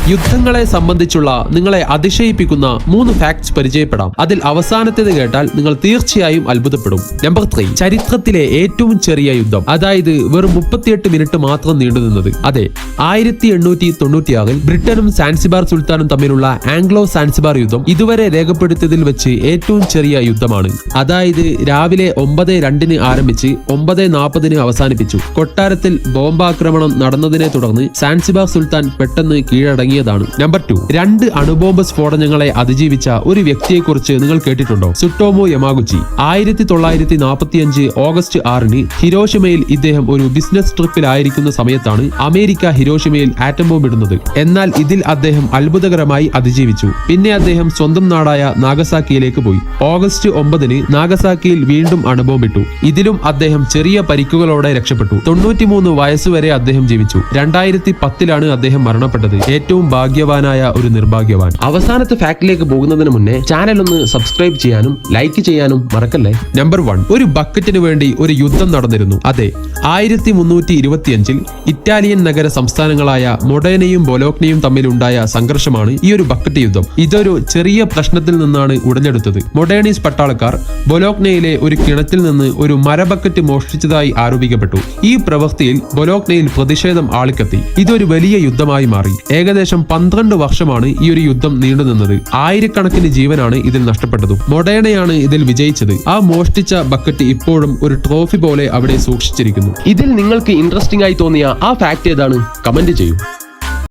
യുദ്ധങ്ങളെ സംബന്ധിച്ചുള്ള നിങ്ങളെ അതിശയിപ്പിക്കുന്ന 3 ഫാക്ട്സ് പരിചയപ്പെടാം. അതിൽ അവസാനത്തേത് കേട്ടാൽ നിങ്ങൾ തീർച്ചയായും അത്ഭുതപ്പെടും. നമ്പർ 3, ചരിത്രത്തിലെ ഏറ്റവും ചെറിയ യുദ്ധം, അതായത് വെറും 38 മിനിറ്റ് മാത്രം നീണ്ടുനിന്നത്. അതെ, 1896 ബ്രിട്ടനും സാൻസിബാർ സുൽത്താനും തമ്മിലുള്ള ആംഗ്ലോ സാൻസിബാർ യുദ്ധം ഇതുവരെ രേഖപ്പെടുത്തിയതിൽ വെച്ച് ഏറ്റവും ചെറിയ യുദ്ധമാണ്. അതായത് രാവിലെ 9:02 ആരംഭിച്ച് 9:40 അവസാനിപ്പിച്ചു. കൊട്ടാരത്തിൽ ബോംബാക്രമണം നടന്നതിനെ തുടർന്ന് സാൻസിബാർ സുൽത്താൻ പെട്ടെന്ന് കീഴടങ്ങിയതാണ്. നമ്പർ 2, 2 അണുബോംബ് സ്ഫോടനങ്ങളെ അതിജീവിച്ച ഒരു വ്യക്തിയെക്കുറിച്ച് നിങ്ങൾ കേട്ടിട്ടുണ്ടോ? സുട്ടോമോ യമാഗുച്ചി. 1945 ഓഗസ്റ്റ് 6 ഹിരോഷിമയിൽ ഇദ്ദേഹം ഒരു ബിസിനസ് ട്രിപ്പിലായിരിക്കുന്ന സമയത്താണ് അമേരിക്ക ഹിരോഷിമയിൽ ആറ്റം ബോംബ് ഇടുന്നത്. എന്നാൽ ഇതിൽ അദ്ദേഹം അത്ഭുതകരമായി അതിജീവിച്ചു. പിന്നെ അദ്ദേഹം സ്വന്തം നാടായ നാഗസാക്കിയിലേക്ക് പോയി. ഓഗസ്റ്റ് 9 നാഗസാക്കിയിൽ വീണ്ടും അണുബോംബിട്ടു. ഇതിലും അദ്ദേഹം ചെറിയ പരിക്കുകളോടെ രക്ഷപ്പെട്ടു. 93 വയസ്സുവരെ അദ്ദേഹം ജീവിച്ചു. 2010 അദ്ദേഹം മരണപ്പെട്ടത്. ഏറ്റവും ഭാഗ്യവാനായ ഒരു നിർഭാഗ്യവാൻ. അവസാനത്തെ ഫാക്ടിലേക്ക് പോകുന്നതിന് മുന്നേ ചാനൽ ഒന്ന് സബ്സ്ക്രൈബ് ചെയ്യാനും ലൈക്ക് ചെയ്യാനും മറക്കല്ലേ. നമ്പർ 1, ഒരു ബക്കറ്റിന് വേണ്ടി ഒരു യുദ്ധം നടന്നിരുന്നു. അതെ, 1325 ഇറ്റാലിയൻ നഗര സംസ്ഥാനങ്ങളായ മൊഡേനയും ബൊലോഗ്നയും തമ്മിലുണ്ടായ സംഘർഷമാണ് ഈ ഒരു ബക്കറ്റ് യുദ്ധം. ഇതൊരു ചെറിയ പ്രശ്നത്തിൽ നിന്നാണ് ഉടലെടുത്തത്. മൊഡേണീസ് പട്ടാളക്കാർ ബൊലോഗ്നയിലെ ഒരു കിണറ്റിൽ നിന്ന് ഒരു മരബക്കറ്റ് മോഷ്ടിച്ചതായി ആരോപിക്കപ്പെട്ടു. ഈ പ്രവൃത്തിയിൽ ബൊലോഗ്നയിൽ പ്രതിഷേധം ആളിക്കത്തി. ഇതൊരു വലിയ യുദ്ധമായി മാറി. ഏകദേശം 12 വർഷമാണ് ഈ ഒരു യുദ്ധം നീണ്ടുനിന്നത്. ആയിരക്കണക്കിന് ജീവനാണ് ഇതിൽ നഷ്ടപ്പെട്ടത്. മൊഡേണയാണ് ഇതിൽ വിജയിച്ചത്. ആ മോഷ്ടിച്ച ബക്കറ്റ് ഇപ്പോഴും ഒരു ട്രോഫി പോലെ അവിടെ സൂക്ഷിച്ചിരിക്കുന്നു. ഇതിൽ നിങ്ങൾക്ക് ഇൻട്രസ്റ്റിംഗ് ആയി തോന്നിയ ആ ഫാക്ട് ഏതാണ്? കമന്റ് ചെയ്യൂ.